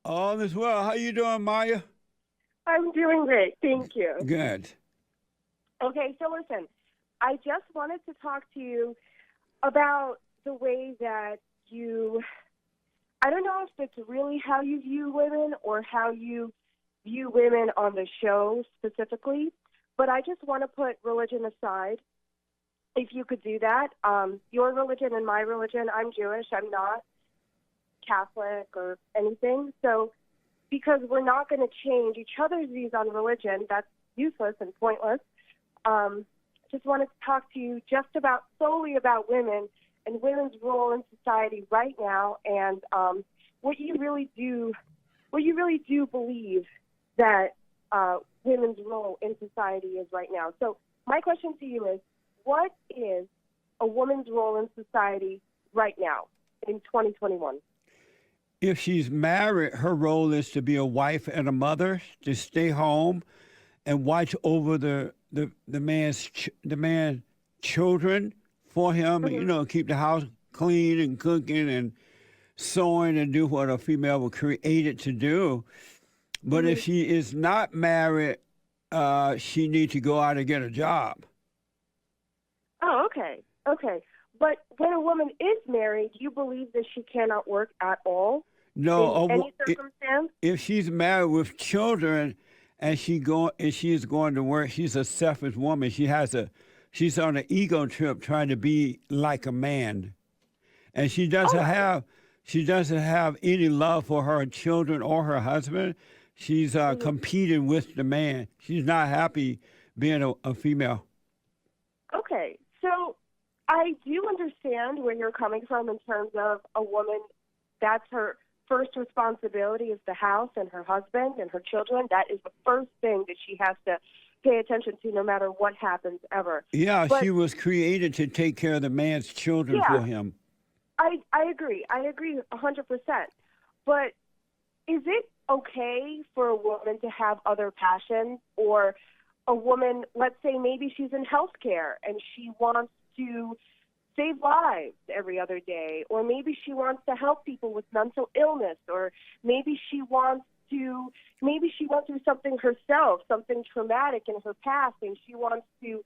All is well. How you doing, Maya? I'm doing great. Thank you. Good. Okay, so listen, I just wanted to talk to you about the way that I don't know if it's really how you view women or how you view women on the show specifically, but I just want to put religion aside. If you could do that, your religion and my religion, I'm Jewish, I'm not Catholic or anything. So because we're not going to change each other's views on religion, that's useless and pointless. Just wanted to talk to you just about solely about women and women's role in society right now, and what you really do believe that women's role in society is right now. So my question to you is, what is a woman's role in society right now in 2021? If she's married, her role is to be a wife and a mother, to stay home and watch over the man's children for him. Mm-hmm. Keep the house clean and cooking and sewing and do what a female was created to do. But Mm-hmm. if she is not married, she needs to go out and get a job. Oh, okay. Okay. But when a woman is married, you believe that she cannot work at all No, in any circumstance? if she's married with children and she is going to work, she's a selfish woman. She's on an ego trip trying to be like a man, and All right. she doesn't have any love for her children or her husband. She's Mm-hmm. competing with the man. She's not happy being a female. Okay. So I do understand where you're coming from in terms of a woman, that's her first responsibility is the house and her husband and her children. That is the first thing that she has to pay attention to no matter what happens ever. Yeah, But she was created to take care of the man's children yeah, for him. I agree. I agree 100%. But is it okay for a woman to have other passions, or a woman, let's say maybe she's in healthcare and she wants to save lives every other day, or maybe she wants to help people with mental illness, or maybe she wants she went through something herself, something traumatic in her past, and she wants to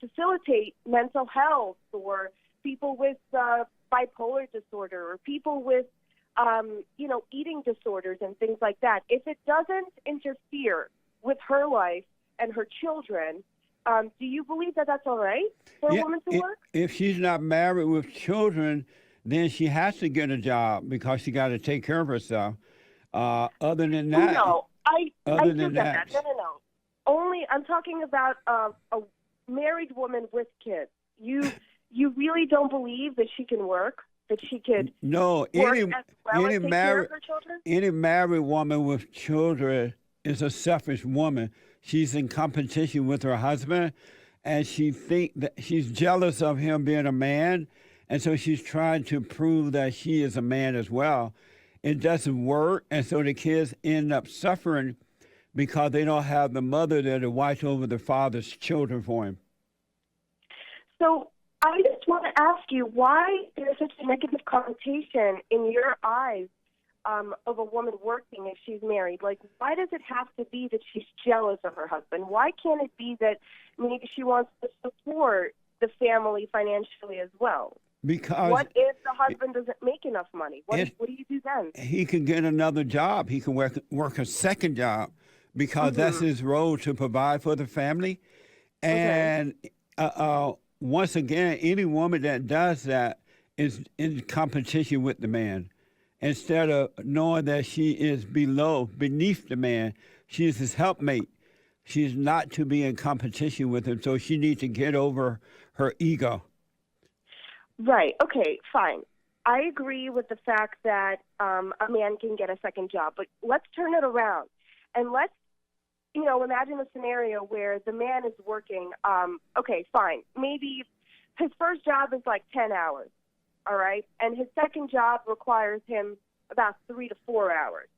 facilitate mental health, or people with bipolar disorder, or people with eating disorders and things like that. If it doesn't interfere with her life and her children, do you believe that that's all right for a Yeah, woman to work? if she's not married with children, then she has to get a job because she got to take care of herself. Other than that, No, I other do than get that. that, No. Only I'm talking about a married woman with kids. You really don't believe that she can work, that she could no, work as well as any take care married of her children? any married woman with children is a selfish woman. She's in competition with her husband, and she think that she's jealous of him being a man, and so she's trying to prove that she is a man as well. It doesn't work, and so the kids end up suffering because they don't have the mother there to watch over the father's children for him. So I just want to ask you why there's such a negative connotation in your eyes of a woman working if she's married. Like, why does it have to be that she's jealous of her husband? Why can't it be that maybe she wants to support the family financially as well? Because What if the husband doesn't make enough money? if What do you do then? he can get another job, he can work a second job because that's Mm-hmm. his role to provide for the family. Okay. And once again, any woman that does that is in competition with the man. Instead of knowing that she is beneath the man, she is his helpmate. She is not to be in competition with him, so she needs to get over her ego. Right. Okay, fine. I agree with the fact that a man can get a second job, but let's turn it around. And let's, imagine a scenario where the man is working, okay, fine. Maybe his first job is like 10 hours, all right? And his second job requires him about 3 to 4 hours.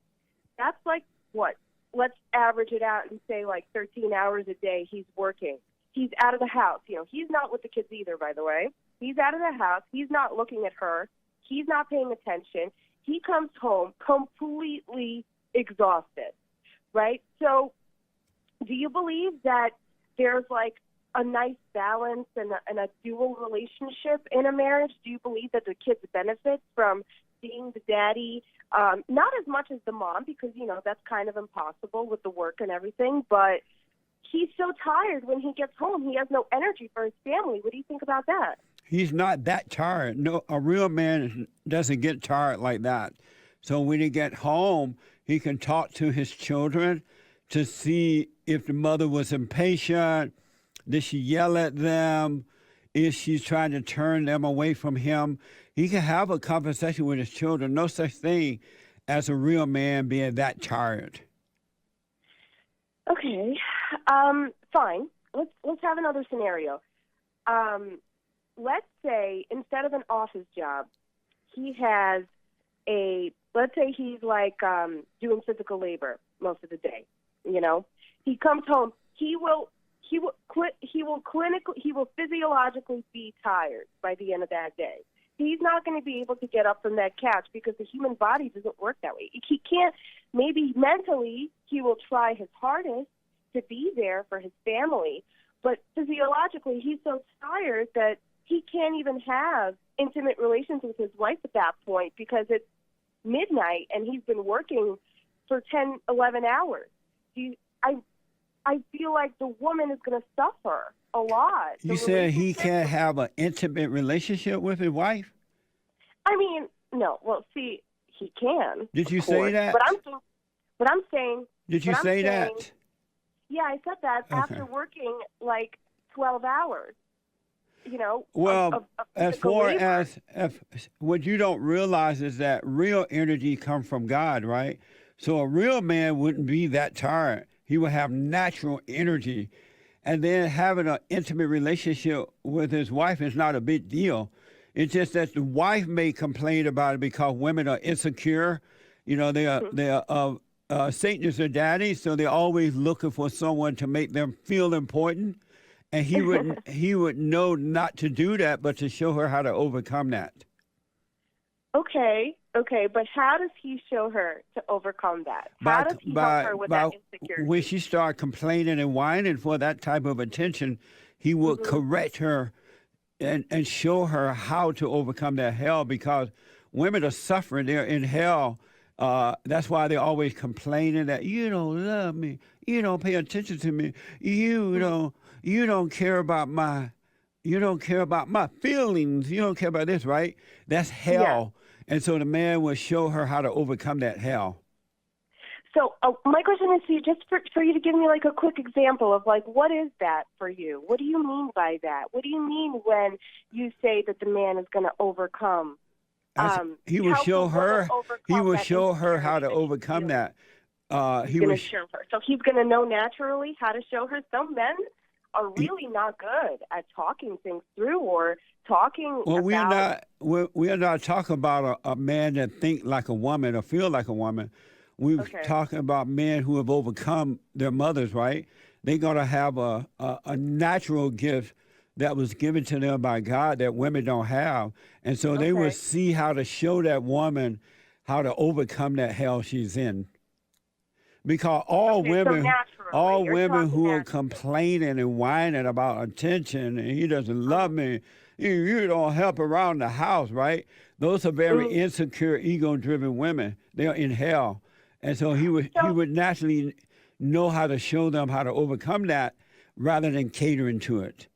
That's like what? Let's average it out and say like 13 hours a day he's working. He's out of the house. He's not with the kids either, by the way. He's out of the house. He's not looking at her. He's not paying attention. He comes home completely exhausted, right? So do you believe that there's like a nice balance and a dual relationship in a marriage? Do you believe that the kids benefit from seeing the daddy, not as much as the mom, because, that's kind of impossible with the work and everything, but he's so tired when he gets home. He has no energy for his family. What do you think about that? He's not that tired. No, a real man doesn't get tired like that. So when he get home, he can talk to his children to see if the mother was impatient. Did she yell at them? Is she trying to turn them away from him? He can have a conversation with his children. No such thing as a real man being that tired. Okay, fine. Let's have another scenario. Let's say instead of an office job, he has let's say he's like doing physical labor most of the day. He comes home. He will physiologically be tired by the end of that day. He's not going to be able to get up from that couch because the human body doesn't work that way. He can't. Maybe mentally he will try his hardest to be there for his family, but physiologically he's so tired that he can't even have intimate relations with his wife at that point because it's midnight and he's been working for 10, 11 hours. I feel like the woman is going to suffer a lot. You said he can't have an intimate relationship with his wife? I mean, no. Well, see, he can. Did you say that? But I'm saying. Did you say that? Yeah, I said that after working like 12 hours. Well, as far as what you don't realize is that real energy comes from God, right? So a real man wouldn't be that tired. He would have natural energy. And then having an intimate relationship with his wife is not a big deal. It's just that the wife may complain about it because women are insecure. They're Satanists are daddies, so they're always looking for someone to make them feel important. And he would know not to do that, but to show her how to overcome that. Okay, but how does he show her to overcome that? How does he help her with that insecurity? When she starts complaining and whining for that type of attention, he will correct her and show her how to overcome that hell, because women are suffering. They're in hell. That's why they're always complaining that you don't love me, you don't pay attention to me, you don't care about my feelings, you don't care about this, right? That's hell. Yeah. And so the man will show her how to overcome that hell. So my question is to you, just for you to give me like a quick example of like, what is that for you? What do you mean by that? What do you mean when you say that the man is going to overcome? He will show her. He will show her how to overcome that. He will show her. So he's going to know naturally how to show her. Some men are really not good at talking things through or talking. Well, we are not talking about a man that think like a woman or feel like a woman. We're talking about men who have overcome their mothers, right? They're going to have a natural gift that was given to them by God that women don't have. And so they will see how to show that woman how to overcome that hell she's in. Because all women who are complaining and whining about attention and he doesn't love me, you don't help around the house, right? Those are very insecure, ego-driven women. They're in hell. And so he would naturally know how to show them how to overcome that rather than catering to it.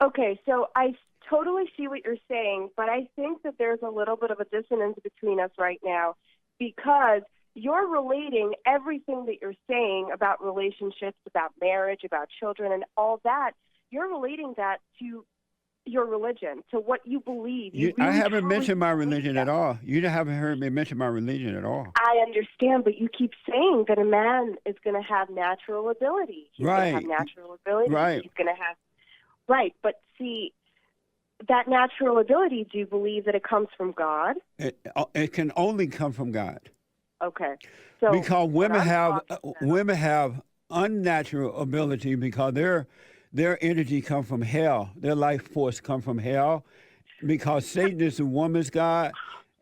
Okay, so I totally see what you're saying, but I think that there's a little bit of a dissonance between us right now because you're relating everything that you're saying about relationships, about marriage, about children, and all that. You're relating that to your religion, to what you believe. I haven't mentioned my religion at all. You haven't heard me mention my religion at all. I understand, but you keep saying that a man is going to have natural ability. He's going to have natural ability. Right. He's going to have... Right, but see, that natural ability, do you believe that it comes from God? It can only come from God. Okay. So because women have unnatural ability because their energy comes from hell. Their life force comes from hell. because Satan is the woman's God,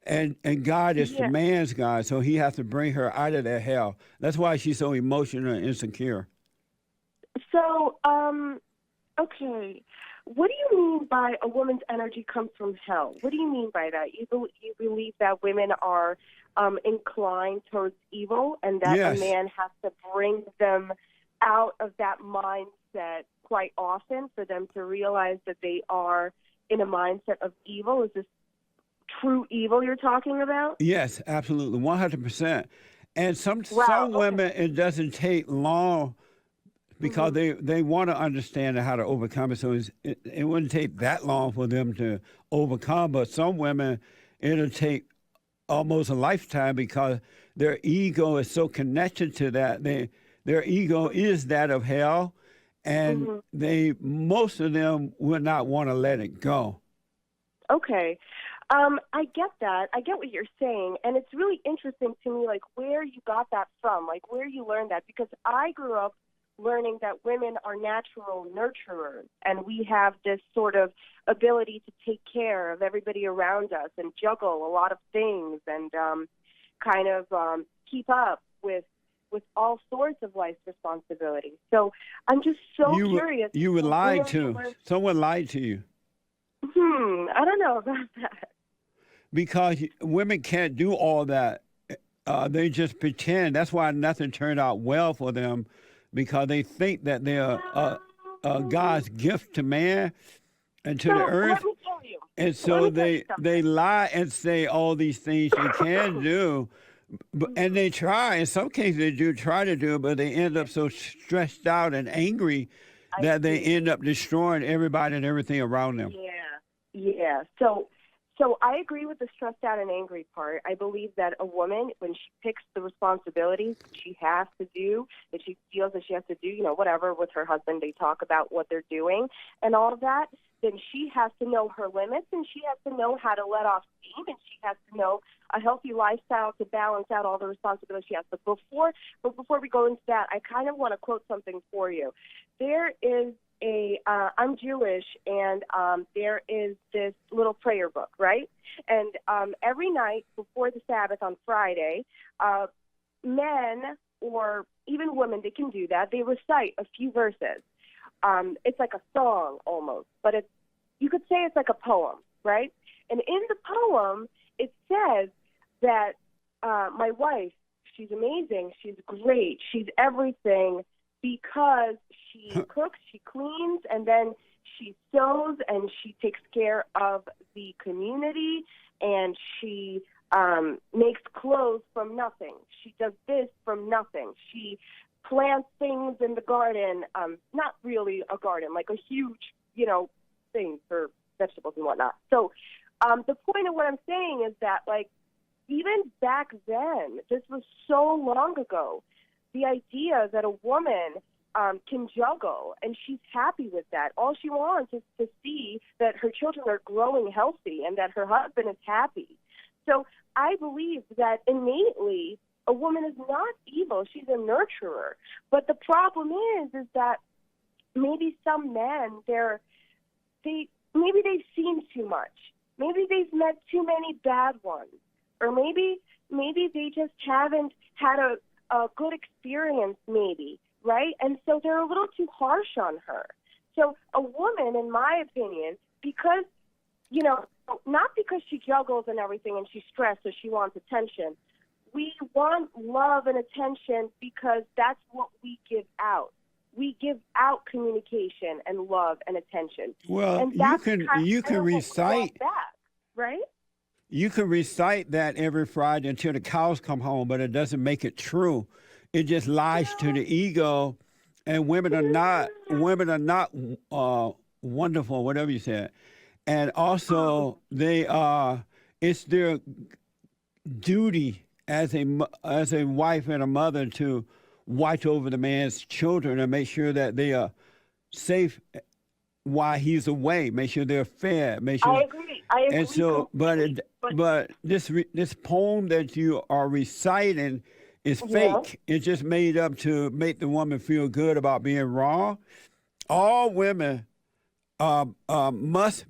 and God is the Yeah. man's God. So he has to bring her out of that hell. That's why she's so emotional and insecure. So, okay. What do you mean by a woman's energy comes from hell? What do you mean by that? You believe that women are inclined towards evil and that a Yes. man has to bring them out of that mindset quite often for them to realize that they are in a mindset of evil? Is this true evil you're talking about? Yes, absolutely, 100%. And some Wow. some Okay. women, it doesn't take long because they want to understand how to overcome it. So it wouldn't take that long for them to overcome. But some women, it'll take almost a lifetime because their ego is so connected to that. Their ego is that of hell, and most of them would not want to let it go. Okay. I get that. I get what you're saying. And it's really interesting to me, like, where you got that from, like, where you learned that. Because I grew up learning that women are natural nurturers, and we have this sort of ability to take care of everybody around us and juggle a lot of things and kind of keep up with all sorts of life's responsibilities. So I'm just so curious. You were where lied you to. learned- Someone lied to you. I don't know about that. Because women can't do all that. They just pretend. That's why nothing turned out well for them, because they think that they're God's gift to man and to So the earth. let me tell you. And so Let me tell you they something. lie and say all these things they can do. And they try. In some cases, they do try to do it, but they end up so stressed out and angry that they end up destroying everybody and everything around them. Yeah. So I agree with the stressed out and angry part. I believe that a woman, when she picks the responsibilities that she has to do, that she feels that she has to do, whatever, with her husband, they talk about what they're doing and all of that, then she has to know her limits, and she has to know how to let off steam, and she has to know a healthy lifestyle to balance out all the responsibilities she has. But before we go into that, I kind of want to quote something for you. There is I'm Jewish, and there is this little prayer book, right? And every night before the Sabbath on Friday, men or even women, they can do that. They recite a few verses. It's like a song almost, but you could say it's like a poem, right? And in the poem, it says that my wife, she's amazing, she's great, she's everything, because she cooks, she cleans, and then she sews, and she takes care of the community, and she makes clothes from nothing. She does this from nothing. She plants things in the garden, not really a garden, like a huge, thing for vegetables and whatnot. So the point of what I'm saying is that, like, even back then, this was so long ago, the idea that a woman can juggle, and she's happy with that. All she wants is to see that her children are growing healthy and that her husband is happy. So I believe that innately a woman is not evil. She's a nurturer. But the problem is that maybe some men, maybe they've seen too much. Maybe they've met too many bad ones. Or maybe they just haven't had a good experience, maybe, right? And so they're a little too harsh on her. So a woman, in my opinion, because, not because she juggles and everything and she's stressed or she wants attention, we want love and attention because that's what we give out. We give out communication and love and attention. Well, and you can recite back, right? You can recite that every Friday until the cows come home, but it doesn't make it true. It just lies to the ego, and women are not wonderful, whatever you said. And also, it's their duty as a wife and a mother to watch over the man's children and make sure that they are safe while he's away. Make sure they're fed. Make sure. I agree. And so, but this poem that you are reciting is fake. It's just made up to make the woman feel good about being wrong. All women must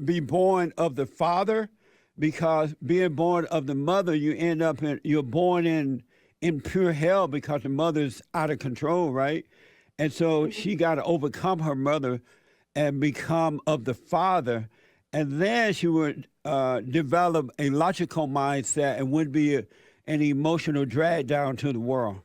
be born of the father, because being born of the mother, you're born in pure hell because the mother's out of control, right? And so she got to overcome her mother and become of the father, and then she would develop a logical mindset and would be an emotional drag down to the world.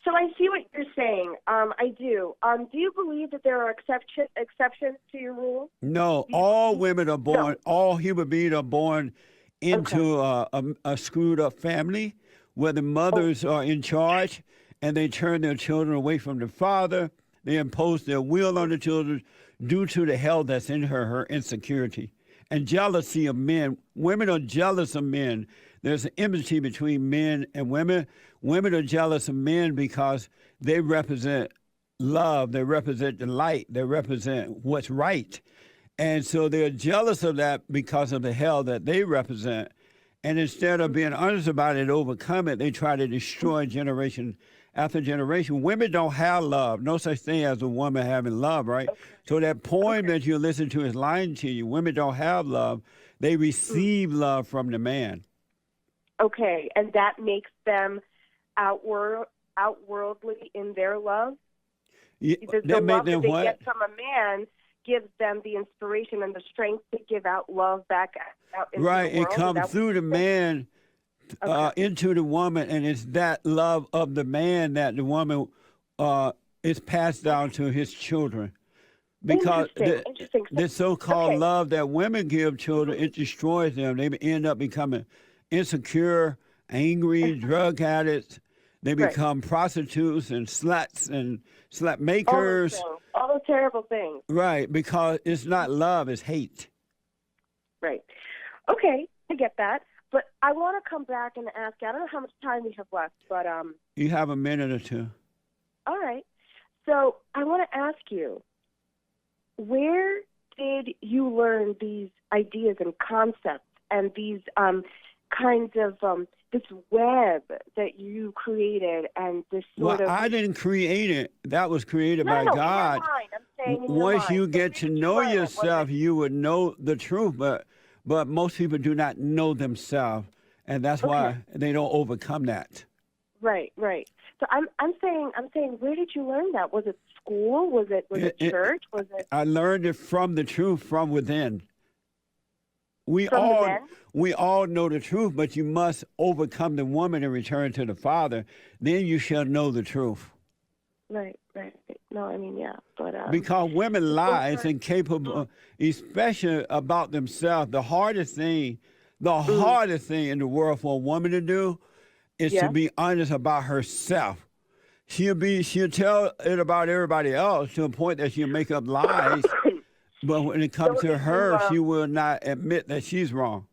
So I see what you're saying. I do. Do you believe that there are exceptions to your rule? No, all women are born, No. all human beings are born Okay. into a screwed up family where the mothers are in charge and they turn their children away from the father. They impose their will on the children due to the hell that's in her insecurity and jealousy of men. Women are jealous of men. There's an enmity between men and women. Women are jealous of men because they represent love, they represent the light, they represent what's right. And so they're jealous of that because of the hell that they represent. And instead of being honest about it and overcome it, they try to destroy generation after generation. Women don't have love. No such thing as a woman having love, right? So that poem that you listen to is lying to you. Women don't have love. They receive love from the man. Okay, and that makes them outworldly in their love? Yeah, The that make love them that they what? get from a man gives them the inspiration and the strength to give out love back out into Right, the world? it comes through the man into the woman, and it's that love of the man that the woman is passed down to his children. Because Interesting. the so-called Okay. love that women give children, it destroys them. They end up becoming insecure, angry, drug addicts. They Right. become prostitutes and sluts and slut All those makers. things. All those terrible things. Right, because it's not love, it's hate. Right. Okay, I get that. But I want to come back and ask you, I don't know how much time we have left, but You have a minute or two. all right. So I want to ask you, where did you learn these ideas and concepts and these kinds of this web that you created and this sort Well, of... I didn't create it. That was created by No, God. in your mind. I'm saying in your Once mind. you So get where to did you know learn it? yourself, you would know the truth. But most people do not know themselves, and that's why they don't overcome that. Right. So I'm saying, where did you learn that? Was it school? Was it church? Was it I learned it from the truth from within. We from the all men? we all know the truth, but you must overcome the woman and return to the Father. Then you shall know the truth. Right. No, I mean, yeah, but Because women lie, it's incapable, especially about themselves. The hardest thing in the world for a woman to do is to be honest about herself. She'll tell it about everybody else to a point that she'll make up lies. But when it comes to her, she will not admit that she's wrong.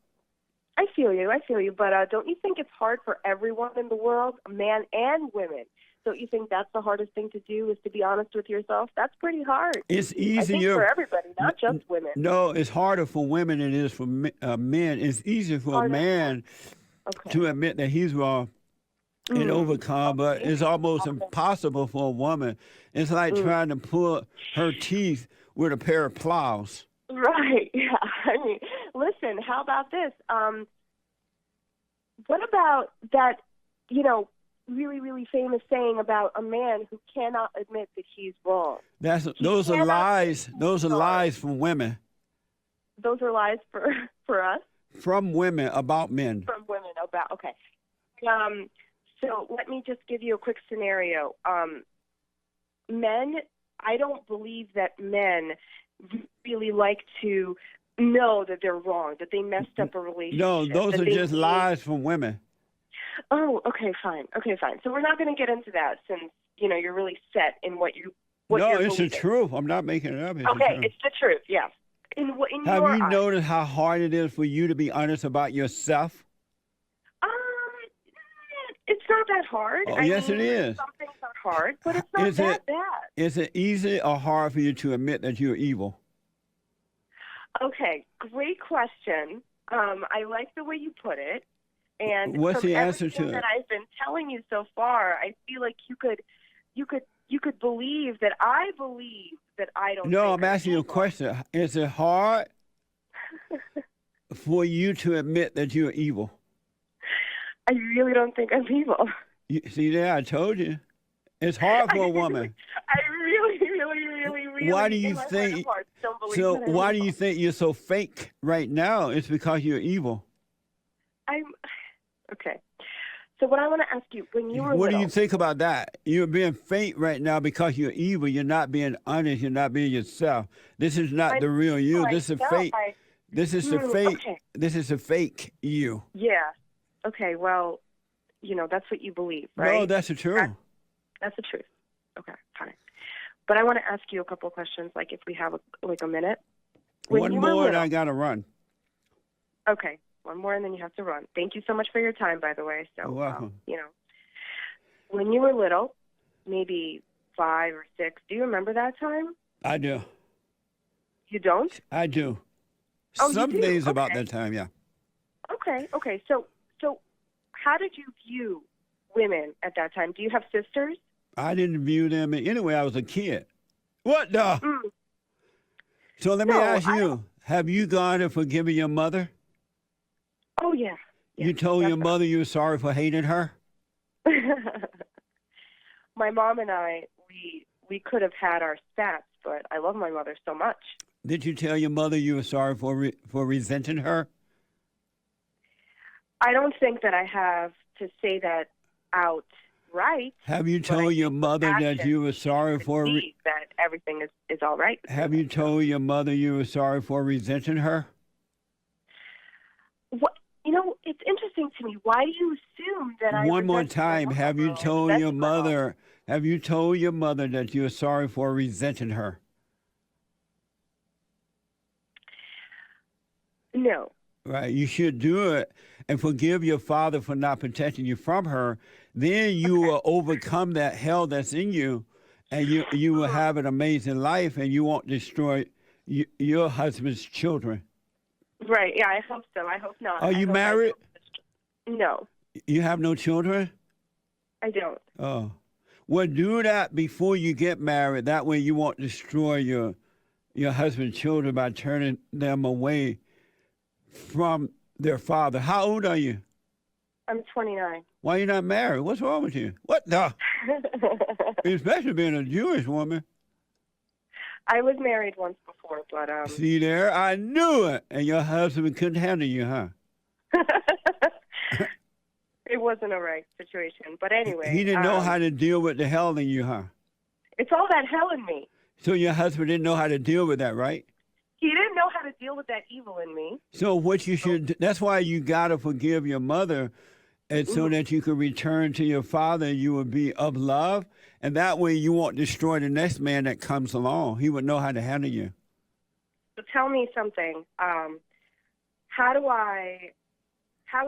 I feel you, but don't you think it's hard for everyone in the world, men and women? Don't you think that's the hardest thing to do, is to be honest with yourself? That's pretty hard. It's I think easier for everybody, not just women. No, it's harder for women than it is for men. It's easier for a man to admit that he's wrong and overcome, but it's almost impossible for a woman. It's like trying to pull her teeth with a pair of plows. Right, yeah. I mean, listen, how about this? What about that, really, really famous saying about a man who cannot admit that he's wrong? Those are lies. Those are lies from women. Those are lies for us? From women about men. From women about, okay. So let me just give you a quick scenario. Men, I don't believe that men really like to know that they're wrong, that they messed up a relationship. No, those are just lies from women. Oh, okay, fine. So we're not going to get into that since, you're really set in what you're it's believing. the truth. I'm not making it up. It's the truth, yes. In Have your you eyes. noticed how hard it is for you to be honest about yourself? It's not that hard. Oh, yes, it is. Some things are hard, but it's not that bad. Is it easy or hard for you to admit that you're evil? Okay, great question. I like the way you put it. And what's from the answer to everything it? that I've been telling you so far, I feel like you could believe that I believe that I don't. No, I'm asking you a question. Is it hard for you to admit that you're evil. I really don't think I'm evil. You, see there, I told you. It's hard for a woman. I really, Why do you in my heart of think? hearts, don't believe So that I'm why do evil. you think you're so fake right now? It's because you're evil. Okay. So what I want to ask you, when you were What do little, you think about that? You're being fake right now because you're evil. You're not being honest. You're not being yourself. This is not the real you. This is fake. This is the fake. Okay. This is the fake you. Yeah. Okay. Well, that's what you believe, right? No, that's the truth. That's the truth. Okay. Fine. But I want to ask you a couple of questions, like if we have a minute. One more and I gotta run. Okay. One more and then you have to run. Thank you so much for your time, by the way. So, You're welcome. When you were little, maybe 5 or 6, do you remember that time? I do. You don't? I do. Oh, you Some do? things about Okay. that time, yeah. Okay. So how did you view women at that time? Do you have sisters? I didn't view them anyway. I was a kid. What the? So let me ask you: have you gone and forgiven your mother? Oh yeah. You told your mother you were sorry for hating her? My mom and I, we could have had our spats, but I love my mother so much. Did you tell your mother you were sorry for resenting her? I don't think that I have to say that outright. Have you told your mother that you were sorry for? That everything is all right. Have you told your mother you were sorry for resenting her? What? It's interesting to me. Why do you assume that I? One more resent my time. mom Have you or told resent your my mom? mother? Have you told your mother that you were sorry for resenting her? No. Right. You should do it and forgive your father for not protecting you from her. Then you will overcome that hell that's in you, and you will have an amazing life, and you won't destroy your husband's children. Right. Yeah, I hope so. I hope not. Are you married? No, You have no children? I don't. Oh. Well, do that before you get married. That way you won't destroy your husband's children by turning them away from their father. How old are you? I'm 29. Why are you not married? What's wrong with you? What the? Especially being a Jewish woman. I was married once before, but See there? I knew it. And your husband couldn't handle you, huh? it wasn't a right situation. But anyway, He didn't know how to deal with the hell in you, huh? It's all that hell in me. So your husband didn't know how to deal with that, right? He didn't know how to deal with that evil in me. So what you should, that's why you got to forgive your mother, and so that you can return to your father, you will be of love, and that way you won't destroy the next man that comes along. He would know how to handle you. So tell me something. How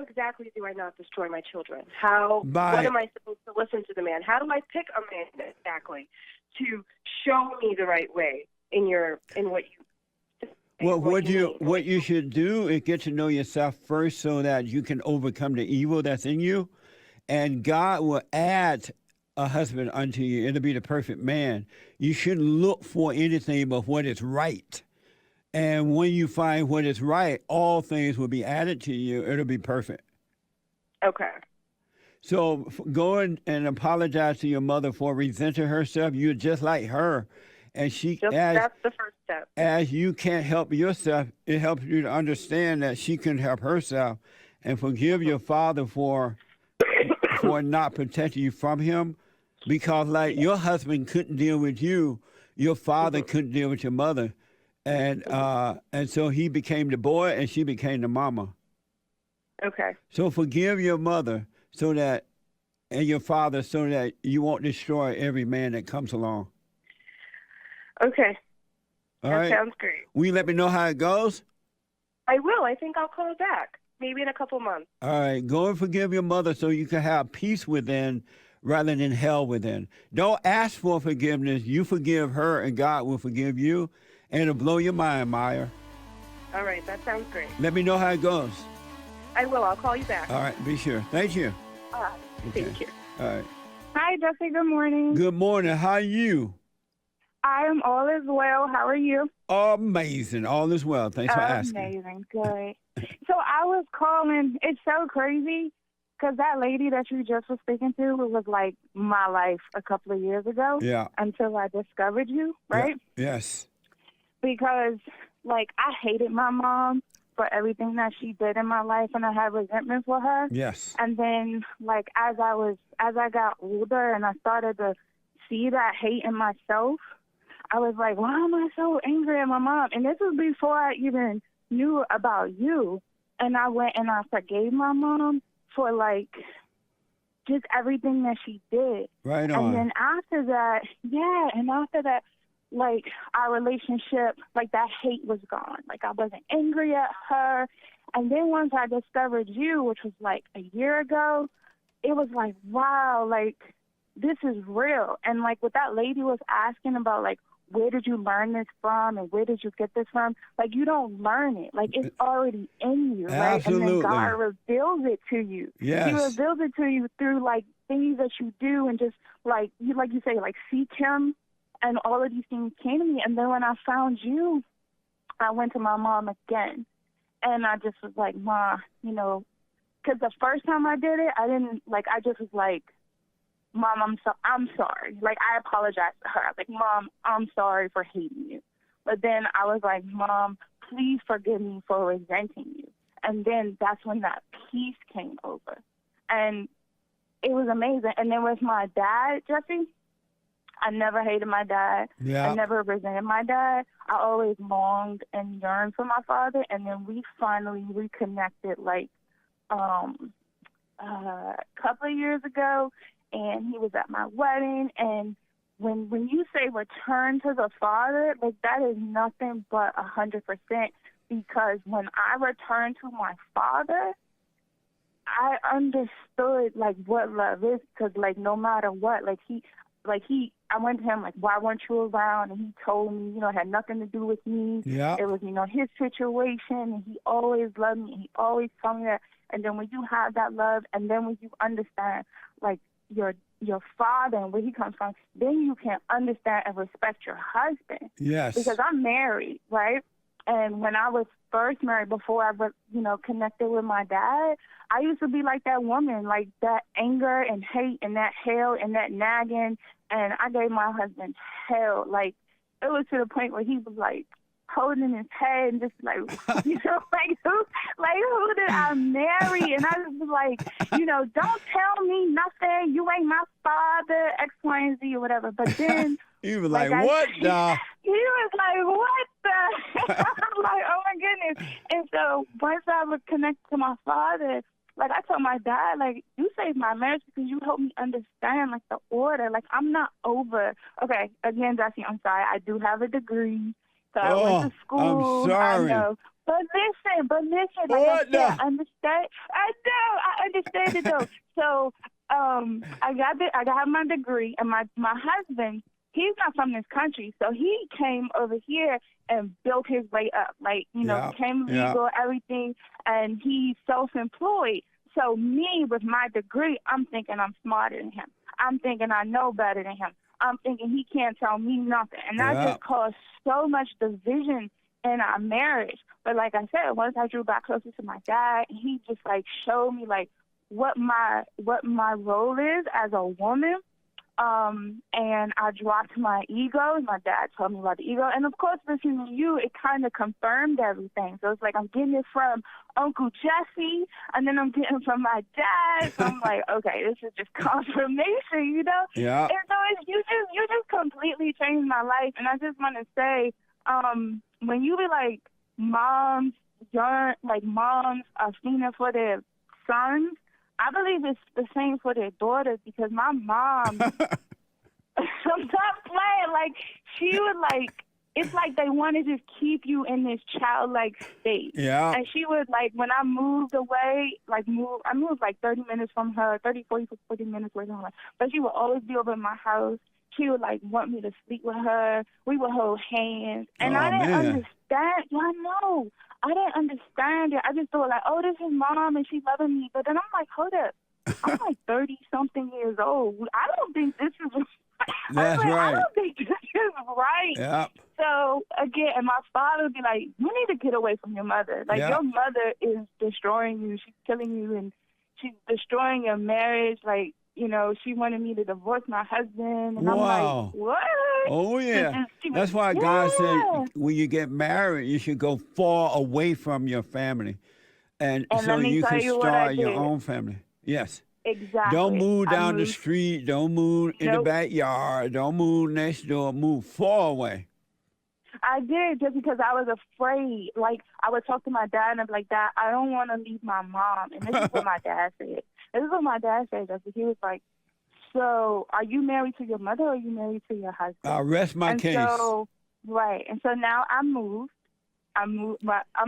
exactly do I not destroy my children? What am I supposed to listen to the man? How do I pick a man exactly to show me the right way in what you? Well, what you should do is get to know yourself first, so that you can overcome the evil that's in you, and God will add a husband unto you. It'll be the perfect man. You shouldn't look for anything but what is right. And when you find what is right, all things will be added to you. It'll be perfect. Okay. So go and apologize to your mother for resenting herself. You're just like her. And that's the first step. As you can't help yourself, it helps you to understand that she can help herself, and forgive your father for not protecting you from him, because like your husband couldn't deal with you, your father couldn't deal with your mother, and so he became the boy and she became the mama. Okay. So forgive your mother and your father, so that you won't destroy every man that comes along. Okay. All that right. sounds great. Will you let me know how it goes? I will. I think I'll call back. Maybe in a couple months. All right. Go and forgive your mother so you can have peace within rather than hell within. Don't ask for forgiveness. You forgive her and God will forgive you. And it'll blow your mind, Maya. All right. That sounds great. Let me know how it goes. I will. I'll call you back. All right. Be sure. Thank you. All right. Okay. Thank you. All right. Hi, Jesse. Good morning. Good morning. How are you? I am all is well. How are you? Amazing. All is well. Thanks for asking. Amazing. Good. So I was calling. It's so crazy because that lady that you just was speaking to was like my life a couple of years ago. Yeah. Until I discovered you, right? Yeah. Yes. Because like I hated my mom for everything that she did in my life, and I had resentment for her. Yes. And then like as I got older and I started to see that hate in myself, I was like, why am I so angry at my mom? And this was before I even knew about you. And I went and I forgave my mom for like just everything that she did. Right on. And then after that, like our relationship, like that hate was gone. Like I wasn't angry at her. And then once I discovered you, which was like a year ago, it was like, wow, like this is real. And like what that lady was asking about, like, where did you learn this from and where did you get this from? Like, you don't learn it. Like, it's already in you, right? Absolutely. And then God reveals it to you. Yes. He reveals it to you through, like, things that you do and just, like you say, like, seek him. And all of these things came to me. And then when I found you, I went to my mom again. And I just was like, Ma, you know, because the first time I did it, I just was like, Mom, I'm sorry. Like, I apologized to her. I was like, Mom, I'm sorry for hating you. But then I was like, Mom, please forgive me for resenting you. And then that's when that peace came over. And it was amazing. And then with my dad, Jesse, I never hated my dad. Yeah. I never resented my dad. I always longed and yearned for my father. And then we finally reconnected, like, a couple of years ago. And he was at my wedding, and when you say return to the Father, like that is nothing but 100%. Because when I returned to my Father, I understood like what love is. Because like no matter what, I went to him like, why weren't you around? And he told me, you know, it had nothing to do with me. Yeah. It was, you know, his situation, and he always loved me, and he always told me that. And then when you have that love, and then when you understand, like, your father and where he comes from, then you can understand and respect your husband. Yes. Because I'm married, right? And when I was first married, before I was, you know, connected with my dad, I used to be like that woman, like that anger and hate and that hell and that nagging. And I gave my husband hell. Like, it was to the point where he was like holding his head and just like, you know, who did I marry? And I was like, you know, don't tell me nothing. You ain't my father, X, Y, and Z or whatever. But then he was like what the? He was like, what the? I'm like, oh my goodness. And so once I was connected to my father, like I told my dad, like, you saved my marriage because you helped me understand like the order. Like, I'm not over. Okay, again, Jesse, I'm sorry. I do have a degree. So I went to school. I'm sorry. I know. But listen, like I understand. I understand it though. So I got my degree, and my husband, he's not from this country, so he came over here and built his way up. Like, you know, became legal, everything, and he's self-employed. So me, with my degree, I'm thinking I'm smarter than him. I'm thinking I know better than him. I'm thinking he can't tell me nothing. And that just caused so much division in our marriage. But like I said, once I drew back closer to my dad, he just like showed me like what my role is as a woman. And I dropped my ego. My dad told me about the ego. And of course, listening to you, it kind of confirmed everything. So it's like I'm getting it from Uncle Jesse, and then I'm getting it from my dad. So I'm like, okay, this is just confirmation, you know? Yeah. And so you just completely changed my life. And I just want to say, when you be like, moms are fiending for their sons, I believe it's the same for their daughters, because my mom, stop playing. Like, she would like, it's like they want to just keep you in this childlike state. Yeah. And she would like, when I moved away, I moved like 30 minutes from her, 40 minutes away from her. But she would always be over at my house. She would like want me to sleep with her. We would hold hands. And I didn't understand. I know. I didn't understand it. I just thought like, oh, this is mom and she's loving me. But then I'm like, hold up. I'm like 30-something years old. I don't think this is That's I right. don't think this is right. Yep. So again, and my father would be like, "You need to get away from your mother. Like Yeah. your mother is destroying you. She's killing you, and she's destroying your marriage. Like she wanted me to divorce my husband." And I'm Wow. like, "What?" Oh, yeah. That's why God said when you get married, you should go far away from your family. And so let me you tell can you what I start your did. own family. Yes. Exactly. Don't move I down the moved- street. Don't move in the Nope. backyard. Don't move next door. Move far away. I did just because I was afraid. Like I would talk to my dad and I'd be like, "Dad, I don't want to leave my mom." And this is what my dad said. This is what my dad said. He was like, "So, are you married to your mother or are you married to your husband?" I'll rest my case. So, right. And so now I moved. I'm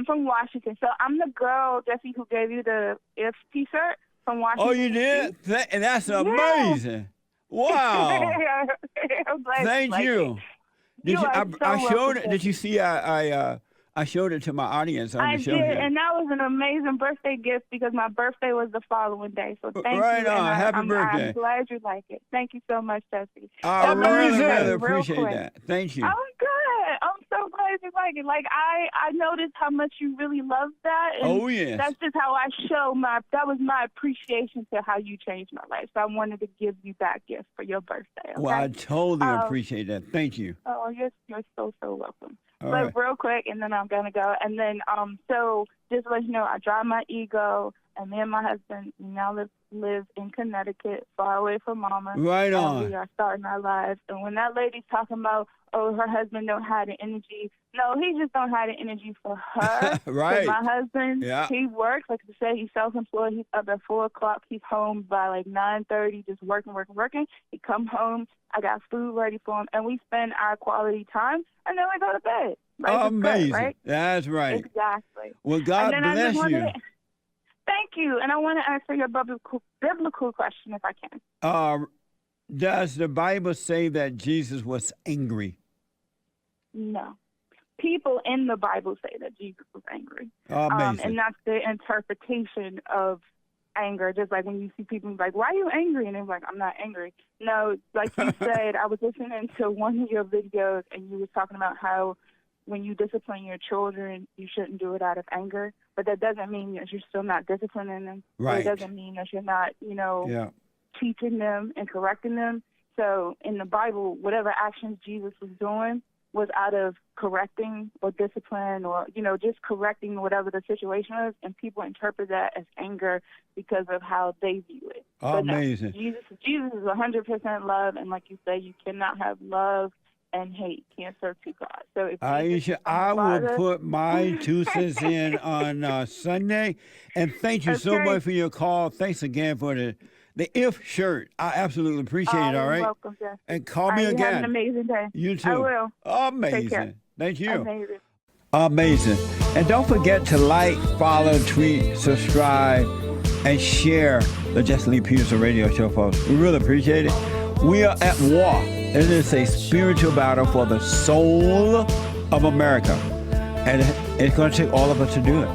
from Washington. So I'm the girl, Jesse, who gave you the If T-shirt from Washington. Oh, you did? And that's amazing. Wow. I'm glad Thank like you. it. Did You are I so showed welcome, it? Did you see? I showed it to my audience on I the show did, here. and that was an amazing birthday gift because my birthday was the following day. So thank Right you. on. And Happy I'm birthday. I'm glad you like it. Thank you so much, Jesse. I And let me really, say really real appreciate quick, that. Thank you. I'm good. I'm so glad you like it. Like I noticed how much you really love that. And Oh, yes. that's just how I show that was my appreciation to how you changed my life. So I wanted to give you that gift for your birthday. Okay? Well, I totally appreciate that. Thank you. Oh, you're so welcome. All But right. real quick, and then I'm gonna go. And then so just to let you know, I drive my ego, and me and my husband we now live in Connecticut, far away from Mama. Right And on. we are starting our lives. And when that lady's talking about, oh, her husband don't have the energy. No, he just don't have the energy for her. Right. 'Cause my husband, Yeah. he works. Like I said, he's self-employed. He's up at 4 o'clock. He's home by like 9:30, just working. He come home. I got food ready for him, and we spend our quality time, and then we go to bed. Like, it's Amazing. good, right? That's right. Exactly. Well, God And then I bless just you. wanted to- Thank you. And I want to answer your biblical question if I can. Does the Bible say that Jesus was angry? No. People in the Bible say that Jesus was angry. Amazing. And that's the interpretation of anger. Just like when you see people like, "Why are you angry?" And they're like, "I'm not angry." No, like you said, I was listening to one of your videos and you were talking about how when you discipline your children, you shouldn't do it out of anger. But that doesn't mean that you're still not disciplining them. Right. It doesn't mean that you're not, Yeah. teaching them and correcting them. So in the Bible, whatever actions Jesus was doing was out of correcting or discipline or, just correcting whatever the situation was. And people interpret that as anger because of how they view it. But no, Amazing. Jesus is 100% love. And like you say, you cannot have love and hate. Can't serve two gods. So if Aisha, I will put my 2 cents in on Sunday. And thank you so Okay. much for your call. Thanks again for the If shirt. I absolutely appreciate it, all You're right? welcome, Jess. And call me You again. have an amazing day. You too. I will. Amazing. Take care. Thank you. Amazing. Amazing. And don't forget to like, follow, tweet, subscribe, and share the Jesse Lee Peterson radio show, folks. We really appreciate it. We are at war. It is a spiritual battle for the soul of America. And it's going to take all of us to do it.